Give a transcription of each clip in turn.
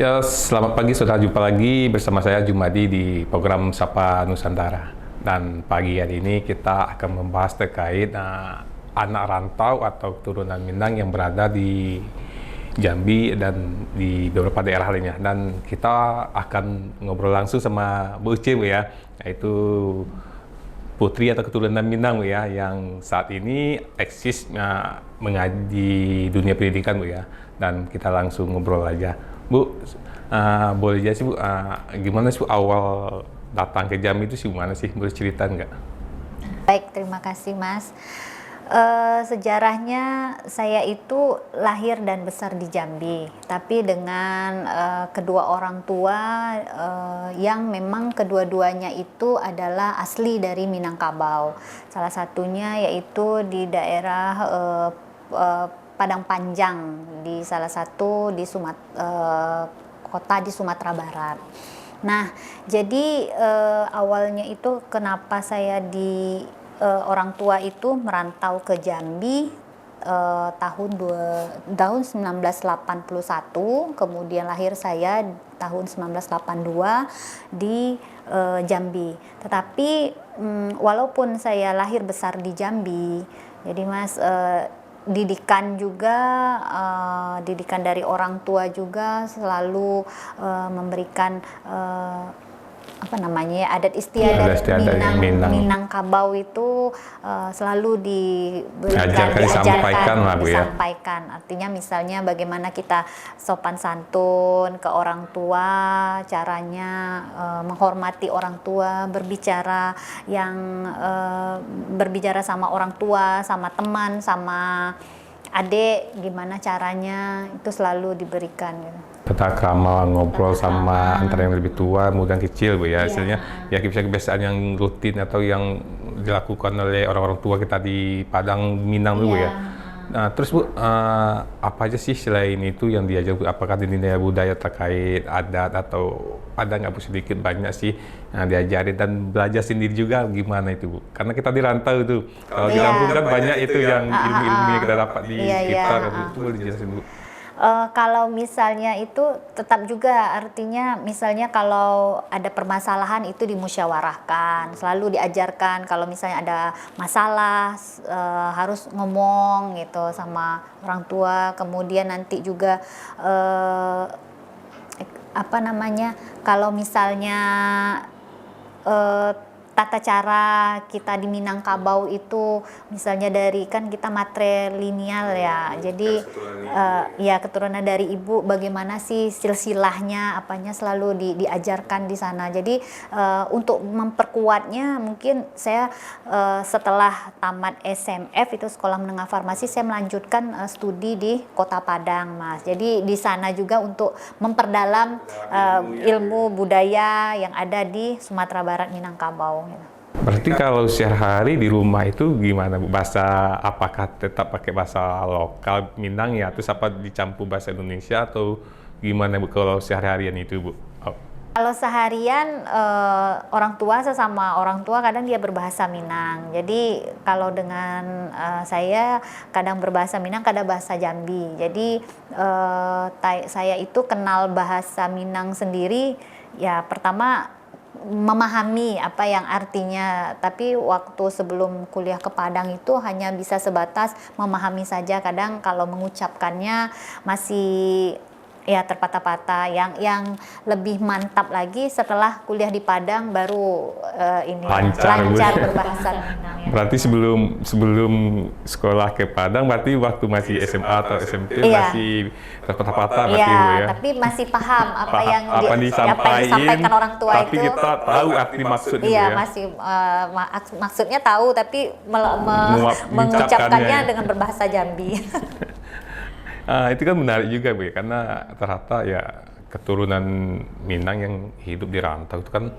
Ya, selamat pagi, sudah jumpa lagi bersama saya Jumadi di program Sapa Nusantara. Dan pagi hari ini kita akan membahas terkait anak rantau atau keturunan Minang yang berada di Jambi dan di beberapa daerah lainnya. Dan kita akan ngobrol langsung sama Bu Uci, Bu ya, yaitu putri atau keturunan Minang, Bu ya, yang saat ini eksis mengaji dunia pendidikan, Bu ya. Dan kita langsung ngobrol aja. Bu, boleh aja sih Bu, gimana sih Bu awal datang ke Jambi itu sih gimana sih? Boleh cerita nggak? Baik, terima kasih Mas. Sejarahnya saya itu lahir dan besar di Jambi, tapi dengan kedua orang tua yang memang kedua-duanya itu adalah asli dari Minangkabau. Salah satunya yaitu di daerah Padang Panjang, di salah satu di kota di Sumatera Barat. Nah, jadi awalnya itu kenapa saya orang tua itu merantau ke Jambi tahun 1981, kemudian lahir saya tahun 1982 di Jambi. Tetapi walaupun saya lahir besar di Jambi, jadi Mas, didikan juga, didikan dari orang tua juga selalu memberikan adat istiadat Minangkabau itu selalu disampaikan lah, Bu ya. Disampaikan. Artinya misalnya bagaimana kita sopan santun ke orang tua, caranya menghormati orang tua, berbicara sama orang tua, sama teman, sama adik, gimana caranya, itu selalu diberikan gitu. Tata krama ngobrol sama antara yang lebih tua, muda, kecil, Bu ya. Hasilnya ya kebiasaan-kebiasaan yang rutin atau yang dilakukan oleh orang-orang tua kita di Padang Minang, Bu ya. Nah, terus Bu, apa aja sih selain itu yang diajar, Bu? Apakah nilai budaya terkait adat atau ada nggak, Bu, sedikit banyak sih yang diajari dan belajar sendiri juga gimana itu, Bu? Karena kita di rantau itu, kalau di Lampung kan banyak itu yang ilmu-ilmu yang kita dapat di sekitar, itu boleh dijelasin, Bu? Kalau misalnya itu tetap juga artinya misalnya kalau ada permasalahan itu dimusyawarahkan, selalu diajarkan kalau misalnya ada masalah harus ngomong gitu sama orang tua. Kemudian nanti juga kalau misalnya tata cara kita di Minangkabau itu misalnya dari kan kita matrilineal ya, jadi ya keturunan dari ibu, bagaimana sih silsilahnya apanya selalu diajarkan di sana. Jadi untuk memperkuatnya mungkin saya setelah tamat SMF itu Sekolah Menengah Farmasi, saya melanjutkan studi di Kota Padang, Mas. Jadi di sana juga untuk memperdalam ilmu budaya yang ada di Sumatera Barat Minangkabau. Berarti kalau sehari-hari di rumah itu gimana, Bu? Bahasa apakah tetap pakai bahasa lokal Minang ya, terus apa dicampur bahasa Indonesia atau gimana, Bu, kalau sehari-harian itu, Bu? Kalau seharian orang tua, sesama orang tua kadang dia berbahasa Minang. Jadi kalau dengan saya kadang berbahasa Minang, kadang bahasa Jambi. Jadi saya itu kenal bahasa Minang sendiri ya pertama memahami apa yang artinya, tapi waktu sebelum kuliah ke Padang itu hanya bisa sebatas memahami saja. Kadang kalau mengucapkannya masih ya terpatah-patah. Yang lebih mantap lagi setelah kuliah di Padang baru lancar berbahasa Minang ya. Berarti sebelum sekolah ke Padang, berarti waktu masih SMA atau SMP masih terpatah-patah berarti, Bu ya. Tapi masih paham apa yang disampaikan orang tua tapi itu. kita tahu arti maksudnya, Iya, Bu ya. masih maksudnya tahu, tapi mengucapkannya dengan berbahasa Jambi. Itu kan menarik juga, Bu ya, karena ternyata ya keturunan Minang yang hidup di rantau itu kan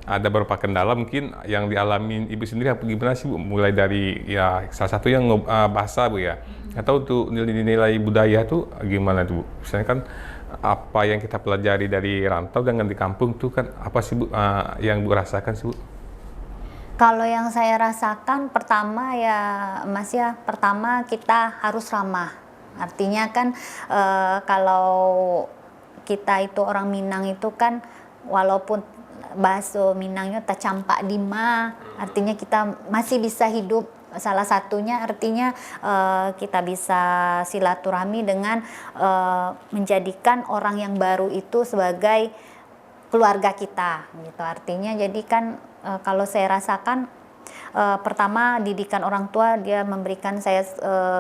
ada beberapa kendala mungkin yang dialami Ibu sendiri. Apa gimana sih, Bu? Mulai dari ya salah satu yang bahasa, Bu ya, atau untuk nilai-nilai budaya tuh gimana tuh, Bu? Misalnya kan apa yang kita pelajari dari rantau dengan di kampung tuh kan apa sih, Bu, yang Bu rasakan sih, Bu? Kalau yang saya rasakan pertama ya Mas ya, pertama kita harus ramah. Artinya kan kalau kita itu orang Minang itu kan walaupun bahasa Minangnya tacampak dima, artinya kita masih bisa hidup. Salah satunya artinya kita bisa silaturahmi dengan menjadikan orang yang baru itu sebagai keluarga kita gitu. Artinya jadi kan kalau saya rasakan pertama didikan orang tua, dia memberikan saya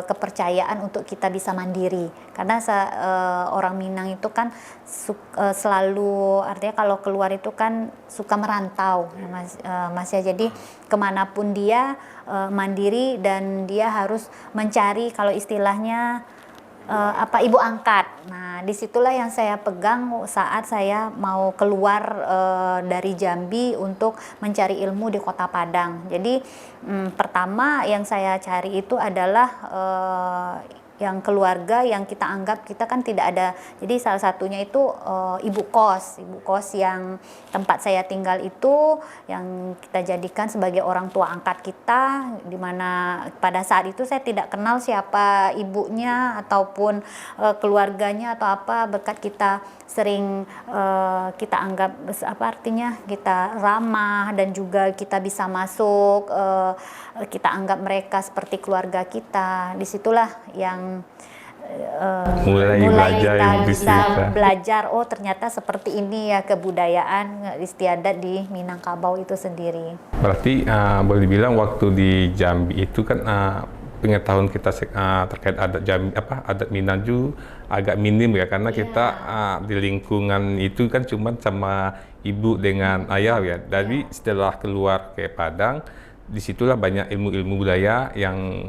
kepercayaan untuk kita bisa mandiri, karena orang Minang itu kan selalu, artinya kalau keluar itu kan suka merantau Mas ya, jadi kemanapun dia mandiri dan dia harus mencari, kalau istilahnya ibu angkat. Nah, disitulah yang saya pegang saat saya mau keluar dari Jambi untuk mencari ilmu di Kota Padang. Jadi pertama yang saya cari itu adalah yang keluarga yang kita anggap kita kan tidak ada. Jadi salah satunya itu ibu kos yang tempat saya tinggal itu yang kita jadikan sebagai orang tua angkat kita, dimana pada saat itu saya tidak kenal siapa ibunya ataupun keluarganya atau apa, berkat kita sering kita anggap artinya kita ramah dan juga kita bisa masuk, kita anggap mereka seperti keluarga kita. Disitulah yang mulai kita belajar, oh ternyata seperti ini ya kebudayaan istiadat di Minangkabau itu sendiri. Berarti boleh dibilang waktu di Jambi itu kan pengetahuan kita terkait adat Jambi, adat Minang juga agak minim ya, karena kita di lingkungan itu kan cuma sama ibu dengan ayah ya. Jadi setelah keluar ke Padang, disitulah banyak ilmu-ilmu budaya yang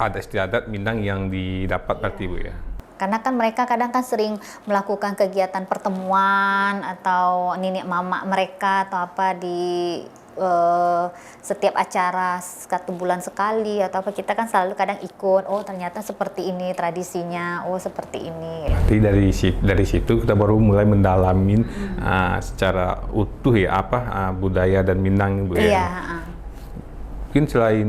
ada istiadat Minang yang didapat berarti Bu ya. Karena kan mereka kadang kan sering melakukan kegiatan pertemuan atau nenek mama mereka atau apa di setiap acara 1 bulan sekali atau apa, kita kan selalu kadang ikut, oh ternyata seperti ini tradisinya, oh seperti ini. Jadi dari situ kita baru mulai mendalamin secara utuh ya budaya dan Minang Bu ya. Iya. Mungkin selain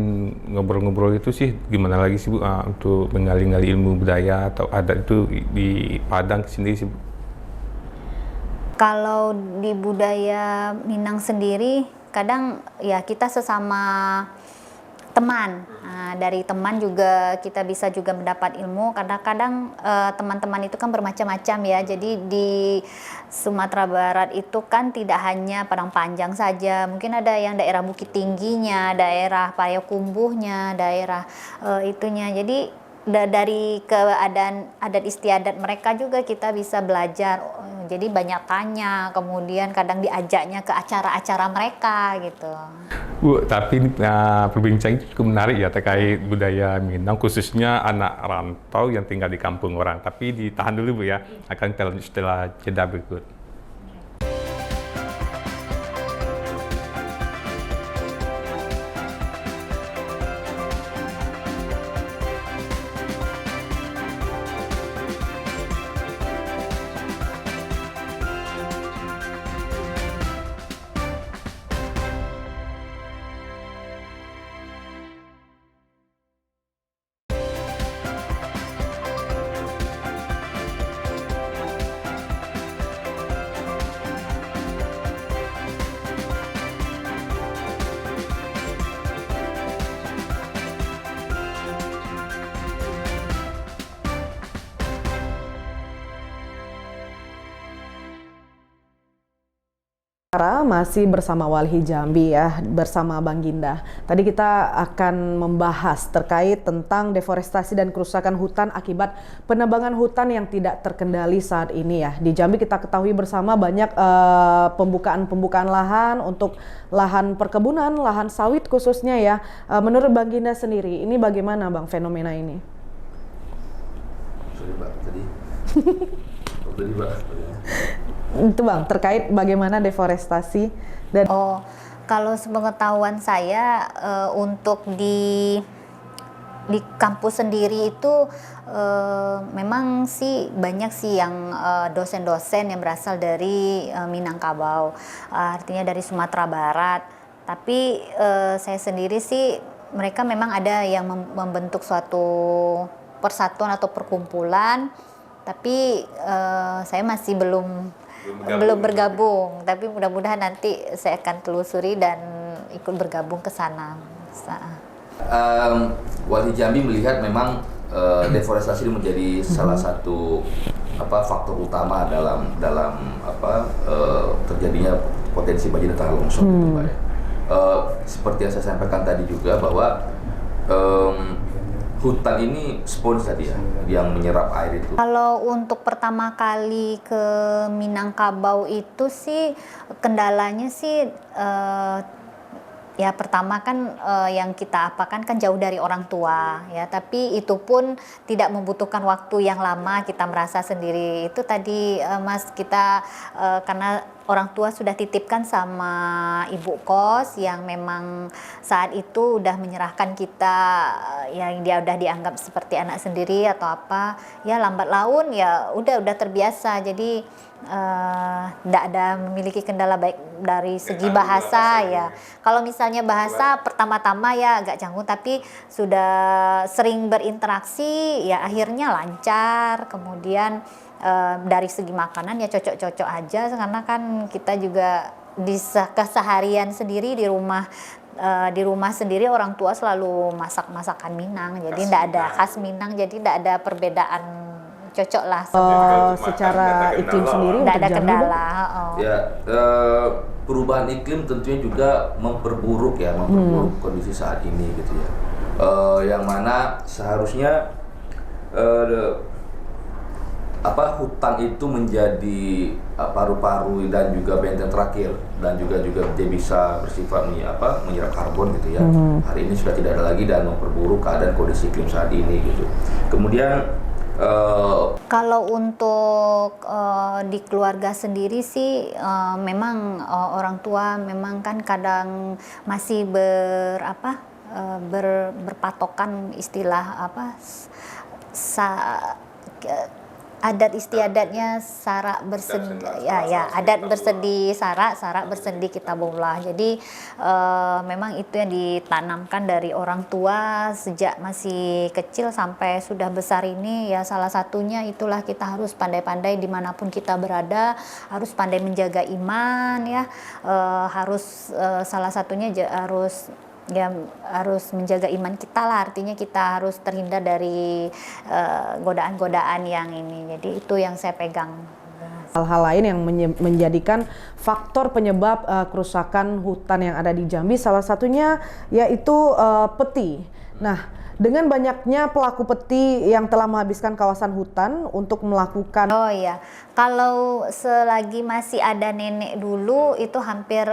ngobrol-ngobrol itu sih, gimana lagi sih Bu untuk menggali-gali ilmu budaya atau adat itu di Padang sendiri sih Bu? Kalau di budaya Minang sendiri, kadang ya kita sesama teman. Nah, dari teman juga kita bisa juga mendapat ilmu. Kadang-kadang teman-teman itu kan bermacam-macam ya. Jadi di Sumatera Barat itu kan tidak hanya Padang Panjang saja. Mungkin ada yang daerah Bukit Tingginya, daerah Payakumbuhnya, daerah itunya. Jadi dari keadaan adat istiadat mereka juga kita bisa belajar. Jadi banyak tanya, kemudian kadang diajaknya ke acara-acara mereka gitu. Bu, tapi ini perbincangan cukup menarik ya terkait budaya Minang, khususnya anak rantau yang tinggal di kampung orang. Tapi ditahan dulu Bu ya, akan kita lanjut setelah jeda berikut. Masih bersama Walhi Jambi ya, bersama Bang Ginda. Tadi kita akan membahas terkait tentang deforestasi dan kerusakan hutan akibat penebangan hutan yang tidak terkendali saat ini ya. Di Jambi kita ketahui bersama banyak pembukaan lahan untuk lahan perkebunan, lahan sawit khususnya ya. Menurut Bang Ginda sendiri, ini bagaimana Bang fenomena ini? Sorry Mbak, tadi Mbak. Itu Bang, terkait bagaimana deforestasi dan kalau sepengetahuan saya untuk di kampus sendiri itu memang sih banyak sih yang dosen-dosen yang berasal dari Minangkabau, artinya dari Sumatera Barat. Tapi saya sendiri sih mereka memang ada yang membentuk suatu persatuan atau perkumpulan Tapi saya masih belum bergabung, tapi mudah-mudahan nanti saya akan telusuri dan ikut bergabung ke sana. Walhi Jambi melihat memang deforestasi ini menjadi salah satu faktor utama dalam terjadinya potensi banjir dan tanah longsor gitu, Mbak ya. Seperti yang saya sampaikan tadi juga bahwa hutan ini spons tadi ya, yang menyerap air itu. Kalau untuk pertama kali ke Minangkabau itu sih kendalanya sih ya pertama kan yang kita apakan kan jauh dari orang tua ya, tapi itu pun tidak membutuhkan waktu yang lama, kita merasa sendiri itu tadi Mas, kita karena orang tua sudah titipkan sama ibu kos yang memang saat itu udah menyerahkan kita, yang dia udah dianggap seperti anak sendiri atau apa ya, lambat laun ya udah terbiasa, jadi tidak ada memiliki kendala baik dari segi bahasa ya. Kalau misalnya bahasa pertama-tama ya agak canggung, tapi sudah sering berinteraksi ya akhirnya lancar. Kemudian dari segi makanan ya cocok-cocok aja, karena kan kita juga di keseharian sendiri di rumah sendiri orang tua selalu masak masakan Minang, jadi tidak ada khas Minang, jadi tidak ada perbedaan, cocok lah. Secara iklim sendiri tidak ada untuk Jambi, kendala. Ya, perubahan iklim tentunya juga memperburuk kondisi saat ini gitu ya. Yang mana seharusnya hutan itu menjadi paru-paru dan juga benteng terakhir, dan juga dia bisa bersifat menyerap karbon gitu ya. Hari ini sudah tidak ada lagi dan memperburuk keadaan kondisi iklim saat ini gitu. Kemudian kalau untuk di keluarga sendiri sih memang orang tua memang kan kadang masih berpatokan istilah adat istiadatnya sarak bersendi adat bersendi sarak bersendi kita bola. Jadi memang itu yang ditanamkan dari orang tua sejak masih kecil sampai sudah besar ini ya, salah satunya itulah kita harus pandai-pandai dimanapun kita berada, harus pandai menjaga iman ya, salah satunya harus menjaga iman kita lah, artinya kita harus terhindar dari godaan-godaan yang ini. Jadi itu yang saya pegang. Hal-hal lain yang menjadikan faktor penyebab kerusakan hutan yang ada di Jambi, salah satunya yaitu peti. Nah, dengan banyaknya pelaku peti yang telah menghabiskan kawasan hutan untuk melakukan... Oh iya, kalau selagi masih ada nenek dulu itu hampir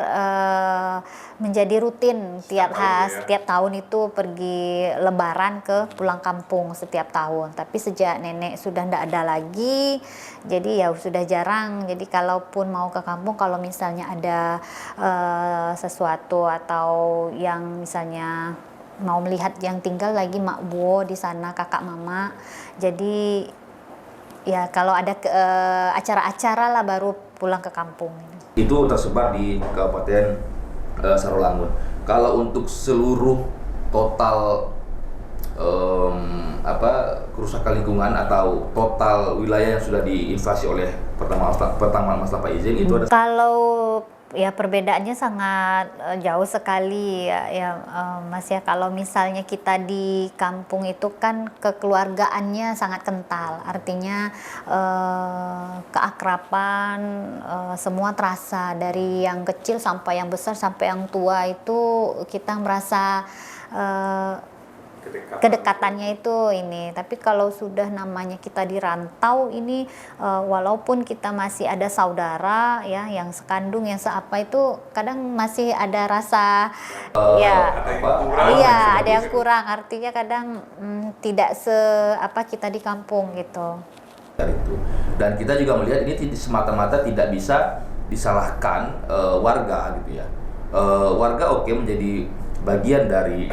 menjadi rutin setiap tahun itu pergi lebaran ke pulang kampung setiap tahun. Tapi sejak nenek sudah tidak ada lagi, jadi ya sudah jarang. Jadi kalaupun mau ke kampung, kalau misalnya ada sesuatu atau yang misalnya mau melihat yang tinggal lagi mak buo di sana, kakak mama. Jadi ya kalau ada acara-acara lah baru pulang ke kampung. Itu tersebar di Kabupaten Sarolangun. Kalau untuk seluruh total kerusakan lingkungan atau total wilayah yang sudah diinvasi oleh pertambangan Mas tanpa izin itu ada. Kalau ya perbedaannya sangat jauh sekali ya Mas ya. Kalau misalnya kita di kampung itu kan kekeluargaannya sangat kental, artinya keakraban semua terasa, dari yang kecil sampai yang besar sampai yang tua itu kita merasa kedekatannya itu ini. Tapi kalau sudah namanya kita di rantau ini, walaupun kita masih ada saudara ya yang sekandung yang seapa, itu kadang masih ada rasa ada yang kurang, artinya kadang tidak kita di kampung gitu. Dan kita juga melihat ini semata-mata tidak bisa disalahkan warga gitu ya. Warga menjadi bagian dari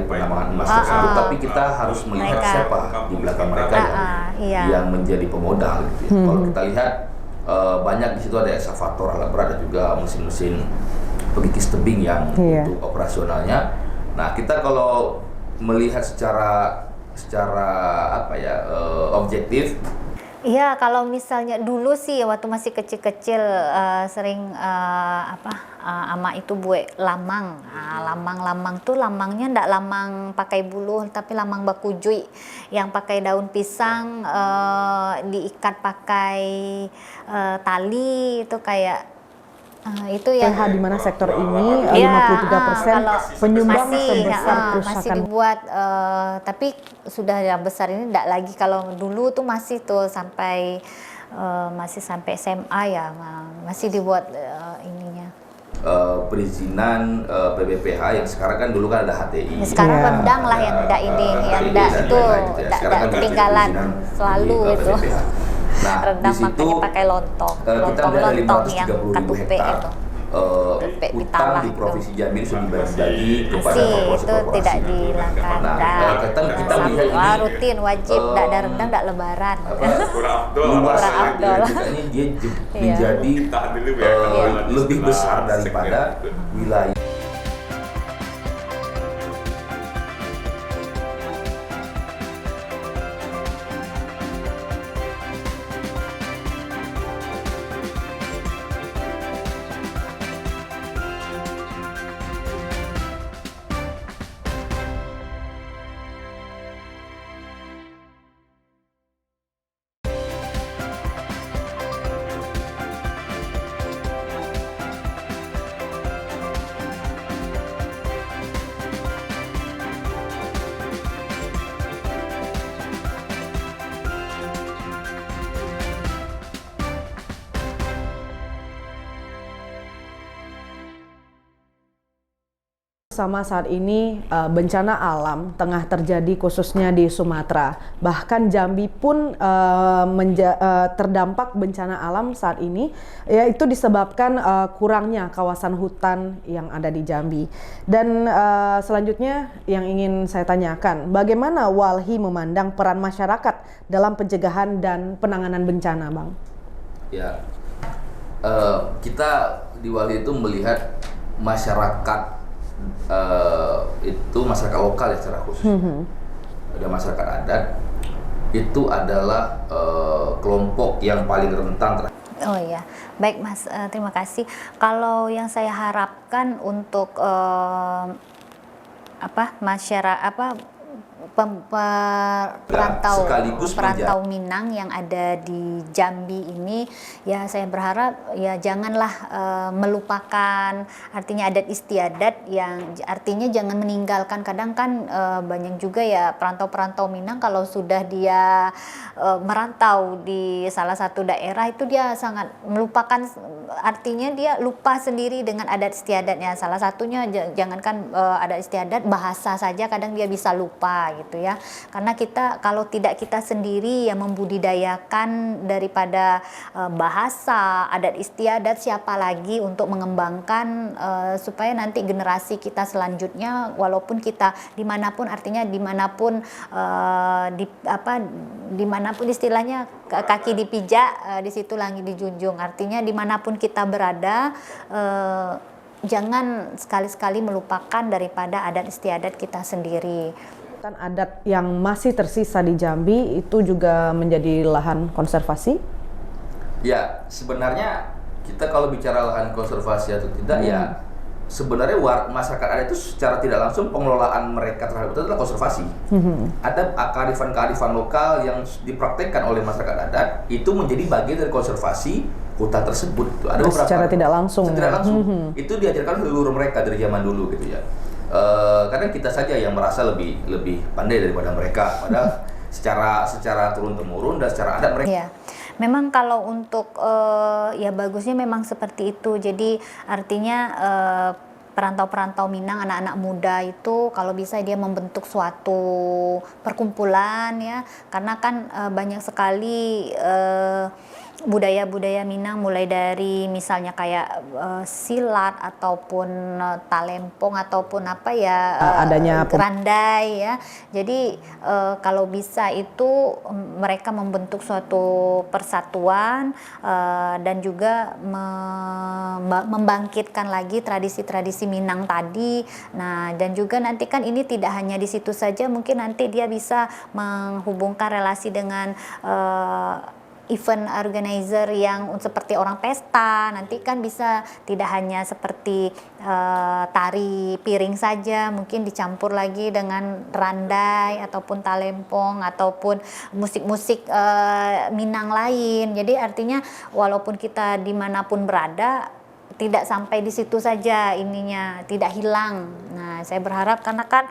penambangan emas tersebut, tapi kita harus melihat siapa di belakang mereka yang menjadi pemodal gitu ya. Kalau kita lihat banyak di situ ada eksavator alat berat dan juga mesin-mesin pengikis tebing yang untuk operasionalnya. Nah, kita kalau melihat secara objektif, Iya, kalau misalnya dulu sih waktu masih kecil-kecil sering ama itu buat lamang. Lamang-lamang tuh lamangnya ndak lamang pakai buluh tapi lamang bakujui yang pakai daun pisang diikat pakai tali itu kayak itu yang PH di mana sektor ini Iya, 53% kalau penyumbang masih terbesar masih kerusakan. dibuat tapi sudah yang besar ini enggak lagi. Kalau dulu tuh masih tuh sampai masih sampai SMA ya masih dibuat ininya. Perizinan PBPH yang sekarang kan dulu kan ada HTI. Sekarang Iya. rendang lah yang enggak ini, yang HTI enggak dan itu lain-lain gitu ya. enggak Sekarang kan ketinggalan perizinan selalu di, itu. PBPH. Nah, Rendang di situ makanya pakai lontong, kita melihat ada lontong yang 530.000 katupe hektar itu. Pepek hutan Pitawah di itu. Provinsi Jambi sudah dibagi kepada Masih itu korporasi-korporasi. tidak dihilangkan. Nah, kita melihat ini rutin wajib, tidak ada rendang, tidak lebaran. Luasnya Abdul. kita ini dia Iya. menjadi Iya. lebih besar daripada wilayah. Sama saat ini bencana alam tengah terjadi khususnya di Sumatera. Bahkan Jambi pun terdampak bencana alam saat ini, yaitu disebabkan kurangnya kawasan hutan yang ada di Jambi. Dan selanjutnya yang ingin saya tanyakan, bagaimana Walhi memandang peran masyarakat dalam pencegahan dan penanganan bencana, Bang? Ya, kita di Walhi itu melihat masyarakat itu masyarakat lokal ya secara khusus. Ada masyarakat adat itu adalah kelompok yang paling rentan terhadap. Oh iya, baik Mas, terima kasih. Kalau yang saya harapkan untuk masyarakat perantau Minang yang ada di Jambi ini, ya saya berharap ya janganlah melupakan artinya adat istiadat, yang artinya jangan meninggalkan. Kadang kan banyak juga ya perantau-perantau Minang kalau sudah dia merantau di salah satu daerah itu dia sangat melupakan, artinya dia lupa sendiri dengan adat istiadatnya. Salah satunya jangankan adat istiadat, bahasa saja kadang dia bisa lupa gitu ya, karena kalau tidak kita sendiri yang membudidayakan daripada bahasa adat istiadat, siapa lagi untuk mengembangkan supaya nanti generasi kita selanjutnya, walaupun kita dimanapun, artinya dimanapun dimanapun istilahnya kaki dipijak di situ langit dijunjung, artinya dimanapun kita berada jangan sekali-sekali melupakan daripada adat istiadat kita sendiri. Hutan adat yang masih tersisa di Jambi itu juga menjadi lahan konservasi? Ya, sebenarnya kita kalau bicara lahan konservasi atau tidak, ya sebenarnya masyarakat adat itu secara tidak langsung pengelolaan mereka terhadap itu adalah konservasi. Ada kearifan-kearifan lokal yang dipraktekkan oleh masyarakat adat itu menjadi bagian dari konservasi hutan tersebut. Ada beberapa secara tidak langsung. Itu diajarkan leluhur mereka dari zaman dulu gitu ya. Kadang kita saja yang merasa lebih pandai daripada mereka, padahal secara turun temurun dan secara adat mereka. Ya, memang kalau untuk ya bagusnya memang seperti itu. Jadi artinya perantau-perantau Minang, anak-anak muda itu kalau bisa dia membentuk suatu perkumpulan ya, karena kan banyak sekali budaya-budaya Minang, mulai dari misalnya kayak silat ataupun talempong ataupun apa ya, adanya gerandai ya. Jadi kalau bisa itu mereka membentuk suatu persatuan dan juga membangkitkan lagi tradisi-tradisi Minang tadi. Nah, dan juga nanti kan ini tidak hanya di situ saja, mungkin nanti dia bisa menghubungkan relasi dengan event organizer yang seperti orang pesta, nanti kan bisa tidak hanya seperti tari piring saja, mungkin dicampur lagi dengan randai ataupun talempong ataupun musik-musik Minang lain. Jadi artinya walaupun kita dimanapun berada, tidak sampai di situ saja ininya, tidak hilang. Nah, saya berharap karena kan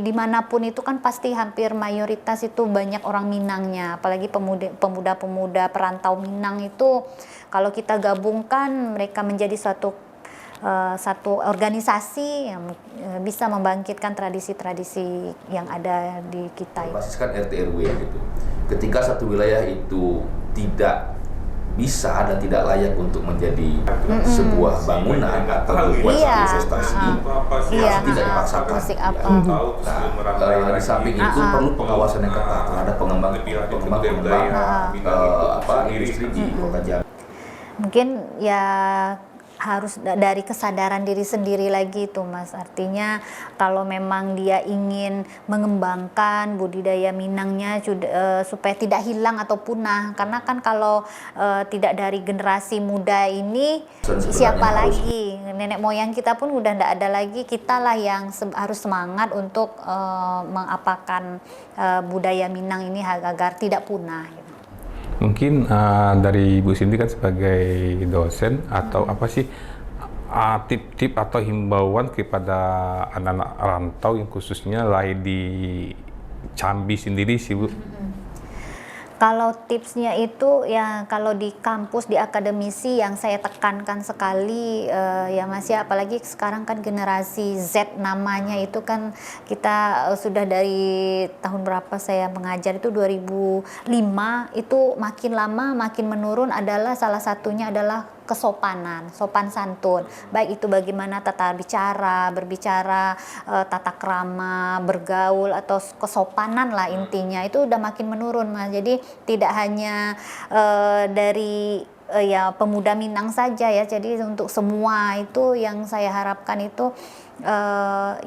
dimanapun itu kan pasti hampir mayoritas itu banyak orang Minangnya, apalagi pemuda-pemuda perantau Minang itu kalau kita gabungkan mereka menjadi satu organisasi yang bisa membangkitkan tradisi-tradisi yang ada di kita. Basiskan RT RW gitu. Ketika satu wilayah itu tidak bisa dan tidak layak untuk menjadi sebuah bangunan atau buat investasi, tidak dipaksakan. Di samping itu perlu pengawasan yang ketat terhadap pengembang industri di Kota Jambi. Mungkin ya harus dari kesadaran diri sendiri lagi tuh Mas. Artinya kalau memang dia ingin mengembangkan budidaya Minangnya supaya tidak hilang atau punah, karena kan kalau tidak dari generasi muda ini siapa lagi? Nenek moyang kita pun udah tidak ada lagi, kita lah yang harus semangat untuk mengapakan budaya Minang ini agar tidak punah gitu. Mungkin dari Bu Cindy kan sebagai dosen atau apa sih tip-tip atau himbauan kepada anak-anak rantau yang khususnya lahir di Jambi sendiri sih Bu? Kalau tipsnya itu ya kalau di kampus, di akademisi yang saya tekankan sekali ya Mas ya, apalagi sekarang kan generasi Z namanya itu kan kita sudah dari tahun berapa saya mengajar itu 2005 itu makin lama makin menurun, adalah salah satunya adalah kesopanan, sopan santun, baik itu bagaimana tata bicara, berbicara, tata krama, bergaul atau kesopanan lah intinya itu udah makin menurun Mas. Jadi tidak hanya dari ya pemuda Minang saja ya, jadi untuk semua itu yang saya harapkan itu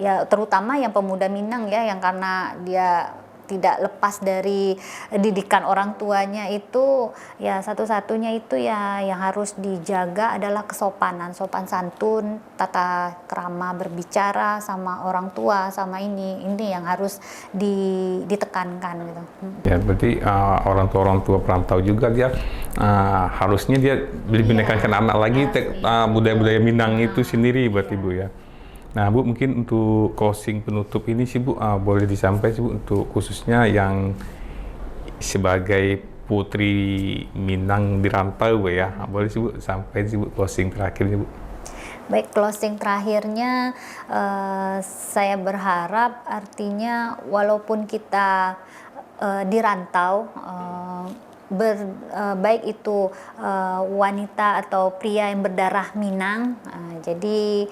ya terutama yang pemuda Minang ya, yang karena dia tidak lepas dari didikan orang tuanya itu ya, satu-satunya itu ya yang harus dijaga adalah kesopanan, sopan santun, tata krama berbicara sama orang tua, sama ini yang harus ditekankan gitu. Ya berarti orang tua perantau juga dia harusnya dia menekankan anak lagi budaya-budaya Minang itu sendiri berarti Bu ya. Nah Bu, mungkin untuk closing penutup ini sih Bu, boleh disampaikan sih Bu untuk khususnya yang sebagai putri Minang di rantau Bu ya, boleh sih Bu sampai sih Bu closing terakhirnya Bu. Baik, closing terakhirnya saya berharap artinya walaupun kita di rantau, baik itu wanita atau pria yang berdarah Minang, jadi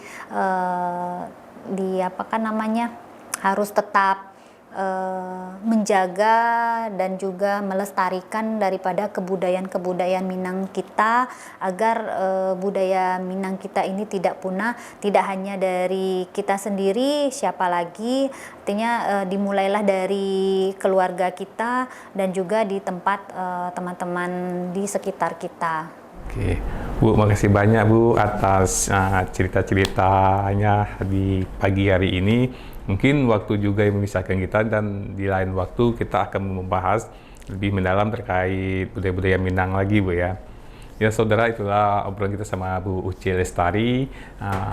harus tetap menjaga dan juga melestarikan daripada kebudayaan Minang kita, agar budaya Minang kita ini tidak punah, tidak hanya dari kita sendiri, siapa lagi, artinya dimulailah dari keluarga kita dan juga di tempat teman-teman di sekitar kita. Oke, Bu, makasih banyak Bu atas cerita-ceritanya di pagi hari ini. Mungkin waktu juga yang memisahkan kita, dan di lain waktu kita akan membahas lebih mendalam terkait budaya-budaya Minang lagi Bu ya. Ya saudara, itulah obrolan kita sama Bu Uci Lestari,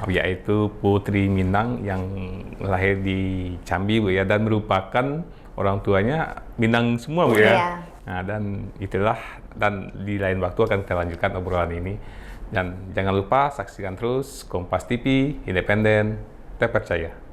yaitu putri Minang yang lahir di Jambi Bu ya, dan merupakan orang tuanya Minang semua Bu ya. Iya. Nah, dan itulah, dan di lain waktu akan kita lanjutkan obrolan ini. Dan jangan lupa saksikan terus Kompas TV, independen, terpercaya.